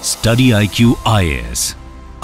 Study IQ IAS,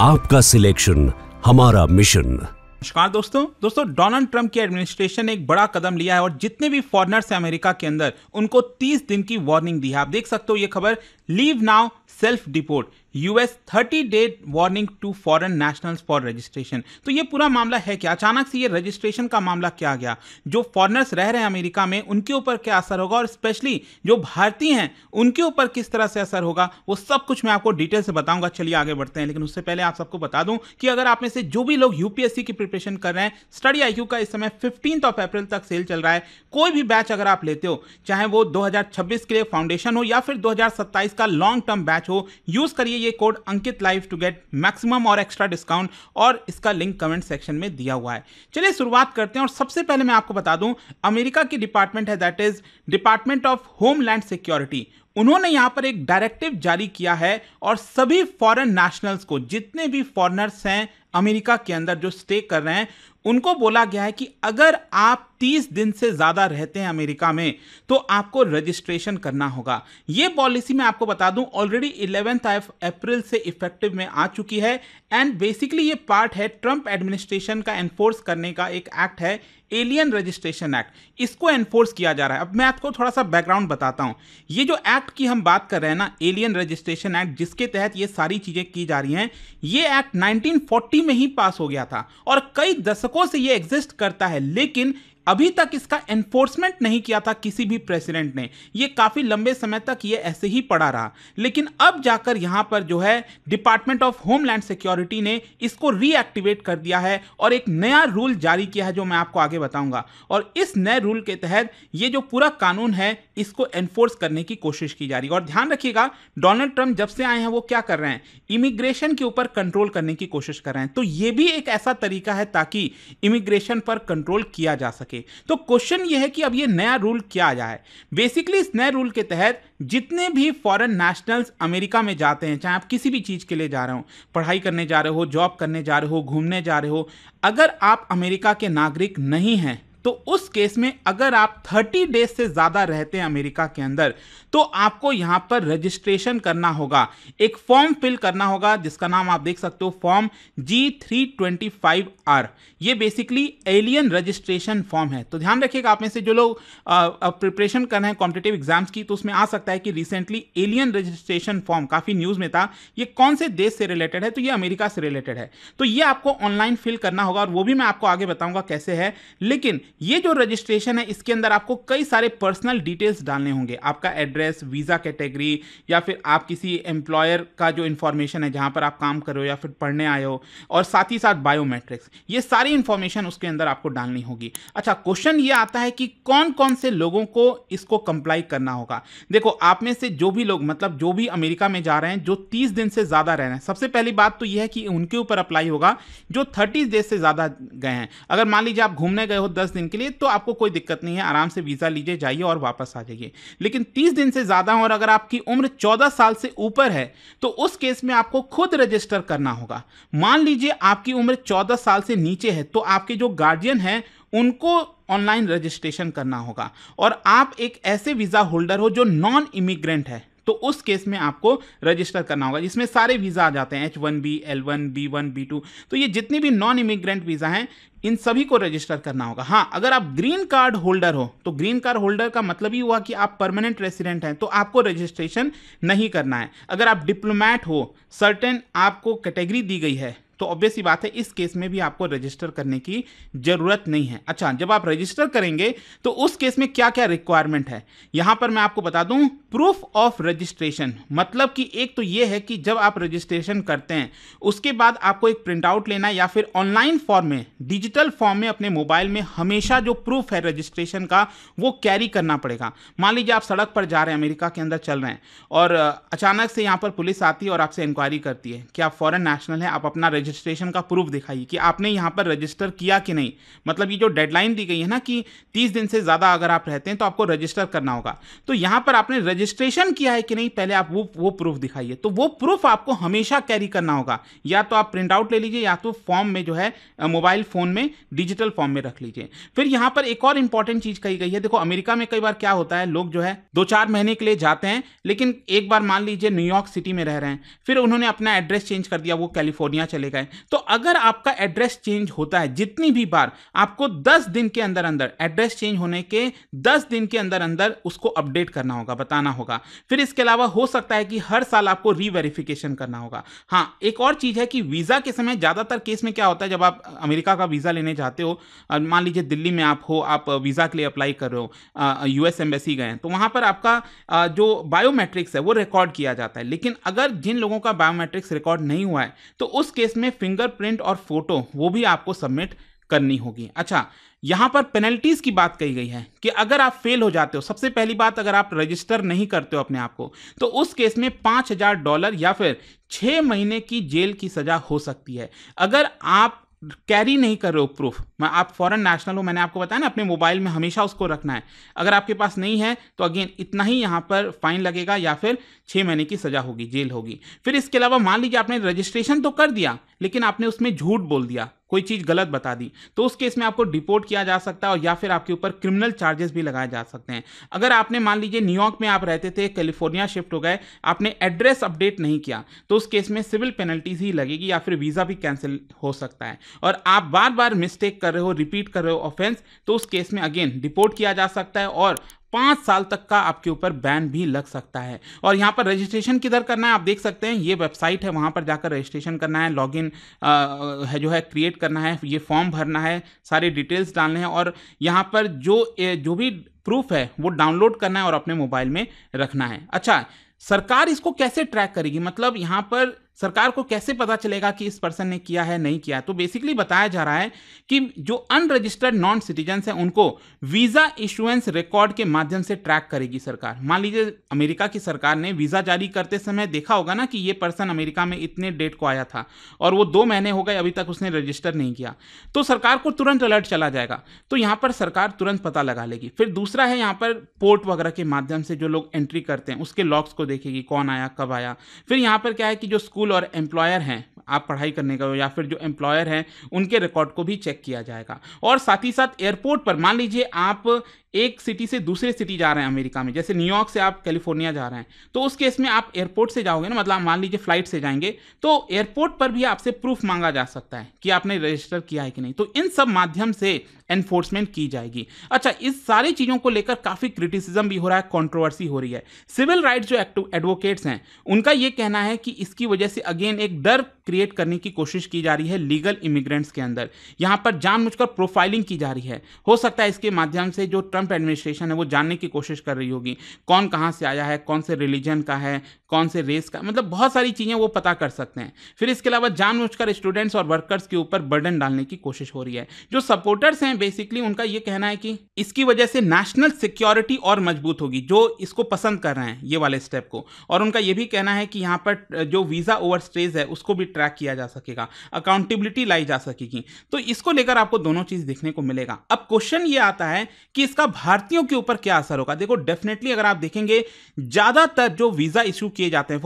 आपका selection हमारा mission. नमस्कार दोस्तों डोनाल्ड ट्रंप की एडमिनिस्ट्रेशन ने एक बड़ा कदम लिया है और जितने भी फॉरेनर्स हैं अमेरिका के अंदर उनको 30 दिन की वार्निंग दी है। आप देख सकते हो ये खबर, leave now self deport, US 30 day warning to foreign nationals for registration. तो ये पूरा मामला है क्या, अचानक से ये रजिस्ट्रेशन का मामला क्या आ गया, जो फॉरेनर्स रह रहे हैं अमेरिका में उनके ऊपर क्या असर होगा और स्पेशली जो भारतीय हैं उनके ऊपर किस तरह से असर होगा, वो सब कुछ मैं आपको डिटेल से बताऊंगा। चलिए आगे बढ़ते हैं, लेकिन उससे पहले आप सबको बता दूं कि अगर आप में से जो भी लोग यूपीएससी की प्रिपरेशन कर रहे हैं, स्टडी IQ का इस समय 15 अप्रैल तक सेल चल रहा है। कोई भी बैच अगर आप लेते हो, चाहे वो 2026 के लिए फाउंडेशन हो या फिर 2027 का लॉन्ग टर्म बैच हो, यूज करिए ये code Ankit live to get maximum और एक्स्ट्रा डिस्काउंट, और इसका लिंक कमेंट सेक्शन में दिया हुआ है। चलिए शुरुआत करते हैं। और सबसे पहले मैं आपको बता दूं, अमेरिका की डिपार्टमेंट है, that is department of homeland security, उन्होंने यहां पर एक डायरेक्टिव जारी किया है और सभी फॉरेन नेशनल्स को, जितने भी फॉरेनर्स हैं अमेरिका के अंदर जो स्टे कर रहे हैं, उनको बोला गया है कि अगर आप 30 दिन से ज्यादा रहते हैं अमेरिका में तो आपको रजिस्ट्रेशन करना होगा। यह पॉलिसी मैं आपको बता दूं ऑलरेडी 11 अप्रैल से इफेक्टिव में आ चुकी है एंड बेसिकली ये पार्ट है ट्रंप एडमिनिस्ट्रेशन का एनफोर्स करने का एक एक्ट है, एलियन रजिस्ट्रेशन एक्ट। इसको एनफोर्स किया जा रहा है। अब मैं आपको थोड़ा सा बैकग्राउंड बताता हूं। ये जो एक्ट की हम बात कर रहे हैं ना, एलियन रजिस्ट्रेशन एक्ट, जिसके तहत ये सारी चीजें की जा रही हैं, ये एक्ट 1940 में ही पास हो गया था और कई दशकों से ये एग्जिस्ट करता है, लेकिन अभी तक इसका एनफोर्समेंट नहीं किया था किसी भी प्रेसिडेंट ने। ये काफी लंबे समय तक ये ऐसे ही पड़ा रहा, लेकिन अब जाकर यहां पर जो है डिपार्टमेंट ऑफ होमलैंड सिक्योरिटी ने इसको रीएक्टिवेट कर दिया है और एक नया रूल जारी किया है जो मैं आपको आगे बताऊंगा। और इस नए रूल के तहत ये जो पूरा कानून है इसको एनफोर्स करने की कोशिश की जा रही है। और ध्यान रखिएगा, डोनाल्ड ट्रंप जब से आए हैं वो क्या कर रहे हैं, इमिग्रेशन के ऊपर कंट्रोल करने की कोशिश कर रहे हैं। तो ये भी एक ऐसा तरीका है ताकि इमिग्रेशन पर कंट्रोल किया जा सके। तो क्वेश्चन यह है कि अब ये नया रूल क्या आया है। बेसिकली इस नए रूल के तहत जितने भी फॉरेन नेशनल्स अमेरिका में जाते हैं, चाहे आप किसी भी चीज के लिए जा रहे हो, पढ़ाई करने जा रहे हो, जॉब करने जा रहे हो, घूमने जा रहे हो, अगर आप अमेरिका के नागरिक नहीं हैं तो उस केस में अगर आप 30 डेज से ज्यादा रहते हैं अमेरिका के अंदर तो आपको यहां पर रजिस्ट्रेशन करना होगा। एक फॉर्म फिल करना होगा जिसका नाम आप देख सकते हो, फॉर्म G325R। ये बेसिकली एलियन रजिस्ट्रेशन फॉर्म है। तो ध्यान रखिएगा, आप में से जो लोग प्रिपरेशन कर रहे हैं कॉम्पिटिटिव एग्जाम्स की, तो उसमें आ सकता है कि रिसेंटली एलियन रजिस्ट्रेशन फॉर्म काफी न्यूज में था। ये कौन से देश से रिलेटेड है, तो ये अमेरिका से रिलेटेड है। तो ये आपको ऑनलाइन फिल करना होगा और वो भी मैं आपको आगे बताऊंगा कैसे है। लेकिन ये जो रजिस्ट्रेशन है इसके अंदर आपको कई सारे पर्सनल डिटेल्स डालने होंगे, आपका एड्रेस, वीजा कैटेगरी, या फिर आप किसी एम्प्लॉयर का जो इंफॉर्मेशन है जहां पर आप काम कर रहे हो या फिर पढ़ने आए हो, और साथ ही साथ बायोमेट्रिक्स, ये सारी इंफॉर्मेशन उसके अंदर आपको डालनी होगी। अच्छा, क्वेश्चन ये आता है कि कौन कौन से लोगों को इसको कंप्लाई करना होगा। देखो, आप में से जो भी लोग, मतलब जो भी अमेरिका में जा रहे हैं, जो 30 दिन से ज्यादा रह रहे हैं, सबसे पहली बात तो यह है कि उनके ऊपर अप्लाई होगा जो 30 डेज से ज्यादा गए हैं। अगर मान लीजिए आप घूमने गए हो 10 दिन के लिए तो आपको कोई दिक्कत नहीं है, आराम से वीजा लीजिए, जाइए और वापस आ जाइए। लेकिन 30 दिन से ज्यादा और अगर आपकी उम्र 14 साल से ऊपर है तो उस केस में आपको खुद रजिस्टर करना होगा। मान लीजिए आपकी उम्र 14 साल से नीचे है तो आपके जो गार्जियन हैं उनको ऑनलाइन रजिस्ट्रेशन करना होगा, और आप एक ऐसे वीजा होल्डर हो जो नॉन इमिग्रेंट है तो उस केस में आपको रजिस्टर करना होगा, जिसमें सारे वीजा आ जाते हैं, H1B, L1, B1, B2। तो ये जितने भी नॉन इमिग्रेंट वीजा हैं इन सभी को रजिस्टर करना होगा। हाँ, अगर आप ग्रीन कार्ड होल्डर हो तो ग्रीन कार्ड होल्डर का मतलब ही हुआ कि आप परमानेंट रेसिडेंट हैं, तो आपको रजिस्ट्रेशन नहीं करना है। अगर आप डिप्लोमेट हो, सर्टेन आपको कैटेगरी दी गई है, तो ऑब्वियस सी बात है इस केस में भी आपको रजिस्टर करने की जरूरत नहीं है। अच्छा, जब आप रजिस्टर करेंगे तो उस केस में क्या क्या रिक्वायरमेंट है, यहां पर मैं आपको बता दूं। प्रूफ ऑफ रजिस्ट्रेशन, मतलब कि एक तो यह है कि जब आप रजिस्ट्रेशन करते हैं उसके बाद आपको एक प्रिंट आउट लेना है या फिर ऑनलाइन फॉर्म में, डिजिटल फॉर्म में अपने मोबाइल में हमेशा जो प्रूफ है रजिस्ट्रेशन का वो कैरी करना पड़ेगा। मान लीजिए आप सड़क पर जा रहे हैं, अमेरिका के अंदर चल रहे हैं और अचानक से यहां पर पुलिस आती है और आपसे इंक्वायरी करती है कि आप फॉरेन नेशनल हैं, आप अपना रजिस्ट्रेशन का प्रूफ दिखाइए कि आपने यहाँ पर रजिस्टर किया कि नहीं। मतलब ये जो डेडलाइन दी गई है ना कि 30 दिन से ज़्यादा अगर आप रहते हैं तो आपको रजिस्टर करना होगा, तो यहाँ पर आपने रजिस्ट्रेशन किया है कि नहीं, पहले आप वो प्रूफ दिखाइए। तो वो प्रूफ आपको हमेशा कैरी करना होगा, या तो आप प्रिंट आउट ले लीजिए या तो फॉर्म में जो है मोबाइल फ़ोन में डिजिटल फॉर्म में रख लीजिए। फिर यहाँ पर एक और इंपॉर्टेंट चीज़ कही गई है। देखो अमेरिका में कई बार क्या होता है, लोग जो है 2-4 महीने के लिए जाते हैं, लेकिन एक बार मान लीजिए न्यूयॉर्क सिटी में रह रहे हैं, फिर उन्होंने अपना एड्रेस चेंज कर दिया, वो कैलिफोर्निया चले गए। तो अगर आपका एड्रेस चेंज होता है जितनी भी बार, आपको 10 दिन के अंदर अंदर, एड्रेस चेंज होने के 10 दिन के अंदर अंदर उसको अपडेट करना होगा, बताना होगा। फिर इसके अलावा हो सकता है कि हर साल आपको रीवेरिफिकेशन करना होगा। हाँ, एक और चीज़ है कि वीज़ा के समय ज़्यादातर केस में क्या होता है, जब आप अमेरिका का वीज़ा लेने जाते हो, मान लीजिए दिल्ली में आप हो, आप वीज़ा के लिए अप्लाई कर रहे हो, यूएस एम्बेसी गए, तो वहाँ पर आपका जो बायोमेट्रिक्स है वो रिकॉर्ड किया जाता है। लेकिन अगर जिन लोगों का बायोमेट्रिक्स रिकॉर्ड नहीं हुआ है, तो उस केस में फिंगरप्रिंट और फोटो वो भी आपको सबमिट करनी होगी। अच्छा, यहां पर पेनल्टीज की बात कही गई है कि अगर आप फेल हो जाते हो, सबसे पहली बात, अगर आप रजिस्टर नहीं करते हो अपने आप को, तो उस केस में $5,000 या फिर 6 महीने की जेल की सजा हो सकती है। अगर आप कैरी नहीं कर रहे हो प्रूफ, आप फॉरेन नेशनल हो, मैंने आपको बताया ना, अपने मोबाइल में हमेशा उसको रखना है। अगर आपके पास नहीं है तो अगेन इतना ही यहाँ पर फाइन लगेगा या फिर 6 महीने की सजा होगी, जेल होगी। फिर इसके अलावा मान लीजिए आपने रजिस्ट्रेशन तो कर दिया, लेकिन आपने उसमें झूठ बोल दिया, कोई चीज़ गलत बता दी, तो उस केस में आपको डिपोर्ट किया जा सकता है और या फिर आपके ऊपर क्रिमिनल चार्जेस भी लगाए जा सकते हैं। अगर आपने मान लीजिए न्यूयॉर्क में आप रहते थे, कैलिफोर्निया शिफ्ट हो गए, आपने एड्रेस अपडेट नहीं किया, तो उस केस में सिविल पेनल्टीज ही लगेगी या फिर वीज़ा भी कैंसिल हो सकता है। और आप बार बार मिस्टेक कर रहे हो, रिपीट कर रहे हो ऑफेंस, तो उस केस में अगेन डिपोर्ट किया जा सकता है और 5 साल तक का आपके ऊपर बैन भी लग सकता है। और यहाँ पर रजिस्ट्रेशन किधर करना है, आप देख सकते हैं, ये वेबसाइट है, वहाँ पर जाकर रजिस्ट्रेशन करना है, लॉगिन है जो है क्रिएट करना है, ये फॉर्म भरना है, सारे डिटेल्स डालने हैं और यहाँ पर जो भी प्रूफ है वो डाउनलोड करना है और अपने मोबाइल में रखना है। अच्छा, सरकार इसको कैसे ट्रैक करेगी, मतलब यहाँ पर सरकार को कैसे पता चलेगा कि इस पर्सन ने किया है नहीं किया है? तो बेसिकली बताया जा रहा है कि जो अनरजिस्टर्ड नॉन सिटीजन्स हैं उनको वीज़ा इशुएंस रिकॉर्ड के माध्यम से ट्रैक करेगी सरकार। मान लीजिए अमेरिका की सरकार ने वीज़ा जारी करते समय देखा होगा ना कि ये पर्सन अमेरिका में इतने डेट को आया था और वो 2 महीने हो गए, अभी तक उसने रजिस्टर नहीं किया, तो सरकार को तुरंत अलर्ट चला जाएगा। तो यहाँ पर सरकार तुरंत पता लगा लेगी। फिर दूसरा है यहाँ पर पोर्ट वगैरह के माध्यम से जो लोग एंट्री करते हैं उसके लॉग्स को देखेगी, कौन आया कब आया। फिर यहाँ पर क्या है कि जो स्कूल और एम्प्लॉयर हैं, आप पढ़ाई करने का या फिर जो एम्प्लॉयर हैं उनके रिकॉर्ड को भी चेक किया जाएगा। और साथ ही साथ एयरपोर्ट पर मान लीजिए आप एक सिटी से दूसरे सिटी जा रहे हैं अमेरिका में, जैसे न्यूयॉर्क से आप कैलिफोर्निया जा रहे हैं, तो उस केस में आप एयरपोर्ट से जाओगे ना, मतलब मान लीजिए फ्लाइट से जाएंगे, तो एयरपोर्ट पर भी आपसे प्रूफ मांगा जा सकता है कि आपने रजिस्टर किया है कि नहीं। तो इन सब माध्यम से एनफोर्समेंट की जाएगी। अच्छा, इस सारी चीज़ों को लेकर काफ़ी क्रिटिसिज्म भी हो रहा है, कंट्रोवर्सी हो रही है। सिविल राइट्स जो एडवोकेट्स हैं उनका ये कहना है कि इसकी वजह से अगेन एक डर क्रिएट करने की कोशिश की जा रही है लीगल इमिग्रेंट्स के अंदर। यहाँ पर जानबूझकर प्रोफाइलिंग की जा रही है। हो सकता है इसके माध्यम से जो ट्रंप एडमिनिस्ट्रेशन है वो जानने की कोशिश कर रही होगी कौन कहाँ से आया है, कौन से रिलीजन का है, कौन से रेस का, मतलब बहुत सारी चीज़ें वो पता कर सकते हैं। फिर इसके अलावा जानबूझकर स्टूडेंट्स और वर्कर्स के ऊपर बर्डन डालने की कोशिश हो रही है। जो सपोर्टर्स हैं बेसिकली उनका ये कहना है कि इसकी वजह से नेशनल सिक्योरिटी और मजबूत होगी, जो इसको पसंद कर रहे हैं ये वाले स्टेप को। और उनका ये भी कहना है कि यहाँ पर जो वीज़ा ओवरस्टेज है उसको भी ट्रैक किया जा सकेगा, अकाउंटेबिलिटी लाई जा सकेगी। तो इसको लेकर आपको दोनों चीज़ देखने को मिलेगा। अब क्वेश्चन ये आता है कि इसका भारतीयों के ऊपर क्या असर होगा। देखो डेफिनेटली अगर आप देखेंगे ज़्यादातर जो वीज़ा इशू किए जाते हैं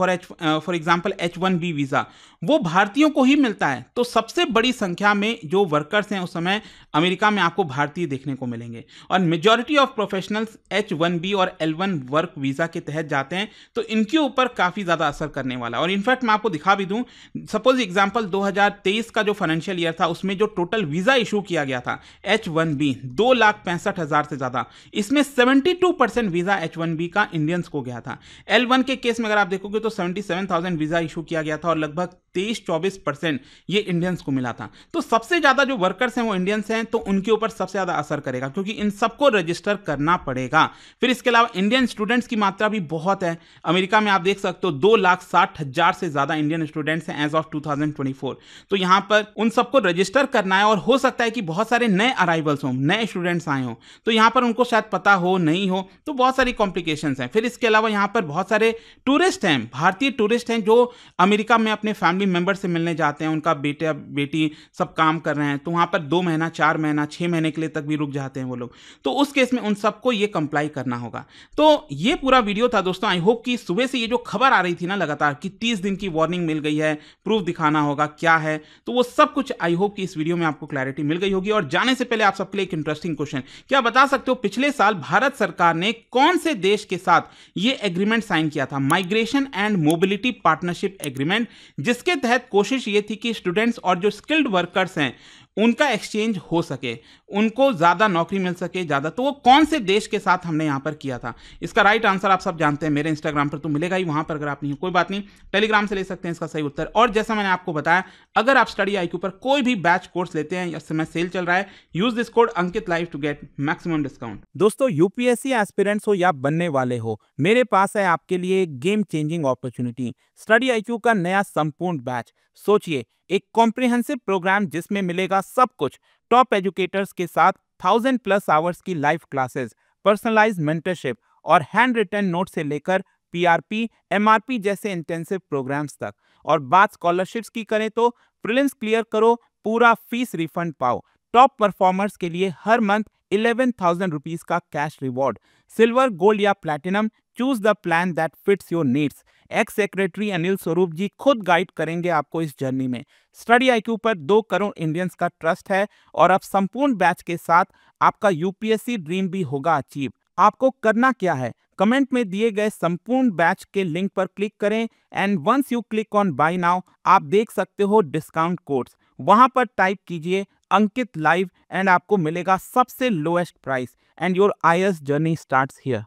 फॉर एग्जाम्पल H1B वीज़ा वो भारतीयों को ही मिलता है। तो सबसे बड़ी संख्या में जो वर्कर्स हैं उस समय अमेरिका में आपको भारतीय देखने को मिलेंगे और मेजॉरिटी ऑफ प्रोफेशनल्स H1B और L1 वर्क वीज़ा के तहत जाते हैं, तो इनके ऊपर काफ़ी ज़्यादा असर करने वाला है। और इनफैक्ट मैं आपको दिखा भी दूं, सपोज एग्जांपल 2023 का जो फाइनेंशियल ईयर था उसमें जो टोटल वीज़ा इशू किया गया था H1B 2,65,000 से ज़्यादा, इसमें 72% वीज़ा H1B का इंडियंस को गया था। L1 के केस में अगर आप देखोगे तो 77,000 वीज़ा इशू किया गया था और लगभग 23-24% ये इंडियंस को मिला था। तो सबसे ज़्यादा जो वर्कर्स हैं वो इंडियंस हैं, तो उनके ऊपर सबसे ज़्यादा असर करेगा क्योंकि इन सबको रजिस्टर करना पड़ेगा। फिर इसके अलावा इंडियन स्टूडेंट्स की मात्रा भी बहुत है अमेरिका में, आप देख सकते हो 2,60,000 से ज़्यादा इंडियन स्टूडेंट्स हैं एज ऑफ 2024। तो यहाँ पर उन सबको रजिस्टर करना है और हो सकता है कि बहुत सारे नए अराइवल्स हों, नए स्टूडेंट्स आए हों, तो यहाँ पर उनको शायद पता हो नहीं हो, तो बहुत सारी कॉम्प्लिकेशंस हैं। फिर इसके अलावा यहाँ पर बहुत सारे टूरिस्ट हैं, भारतीय टूरिस्ट हैं जो अमेरिका में अपने फैमिली मेम्बर से मिलने जाते हैं, उनका बेटा बेटी सब काम कर रहे हैं, तो वहाँ पर 2 महीना 4 महीना 6 महीने के लिए तक भी रुक जाते हैं वो लोग। तो उस केस में उन सबको ये कंप्लाई करना होगा। तो ये पूरा वीडियो था दोस्तों। आई होप कि सुबह से ये जो खबर आ रही थी ना लगातार कि 30 दिन की वार्निंग मिल गई है, प्रूफ दिखाना होगा क्या है, तो वो सब कुछ आई होप कि इस वीडियो में आपको क्लैरिटी मिल गई होगी। और जाने से पहले आप सबके लिए एक इंटरेस्टिंग क्वेश्चन, क्या बता सकते हो पिछले साल भारत सरकार ने कौन से देश के साथ ये एग्रीमेंट साइन किया था, migration and mobility partnership agreement, जिसके तहत कोशिश ये थी कि स्टूडेंट्स और जो स्किल्ड वर्कर्स हैं उनका एक्सचेंज हो सके, उनको ज़्यादा नौकरी मिल सके ज़्यादा। तो वो कौन से देश के साथ हमने यहाँ पर किया था? इसका राइट आंसर आप सब जानते हैं, मेरे इंस्टाग्राम पर तो मिलेगा ही, वहाँ पर अगर आप नहीं हो कोई बात नहीं, टेलीग्राम से ले सकते हैं इसका सही उत्तर। और जैसा मैंने आपको बताया, अगर आप स्टडी IQ पर कोई भी बैच कोर्स लेते हैं, इस समय सेल चल रहा है, use this code Ankit live to get maximum discount. दोस्तों, यूपीएससी एस्पिरेंट्स हो या बनने वाले हो, मेरे पास है आपके लिए एक game changing opportunity, study IQ का नया संपूर्ण बैच। सोचिए, एक कॉम्प्रिहेंसिव प्रोग्राम जिसमें मिलेगा सब कुछ, टॉप एजुकेटर्स के साथ 1000+ आवर्स की लाइव क्लासेस, पर्सनलाइज्ड मेंटरशिप और हैंड रिटन नोट से लेकर PRP, MRP जैसे इंटेंसिव प्रोग्राम्स तक। और बात स्कॉलरशिप्स की करें तो प्रीलिम्स क्लियर करो, पूरा फीस रिफंड पाओ। टॉप परफॉर्मर्स के लिए हर मंथ 11,000 रुपीज का कैश रिवॉर्ड। सिल्वर, गोल्ड या platinum, choose the plan that fits your needs. X secretary Anil Swarup जी खुद गाइड करेंगे आपको इस जर्नी में। स्टडी IQ पर 2 करोड़ इंडियंस का ट्रस्ट है और अब संपूर्ण बैच के साथ आपका UPSC ड्रीम भी होगा अचीव। आपको करना क्या है, कमेंट में दिए गए संपूर्ण बैच के लिंक पर क्लिक करें and once you click on buy now, आप देख सकते हो डिस्काउंट कोड्स, वहां पर टाइप कीजिए अंकित लाइव एंड आपको मिलेगा सबसे lowest price and your IAS journey starts here.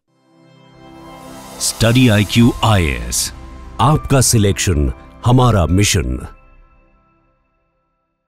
Study IQ IAS, आपका सिलेक्शन हमारा मिशन।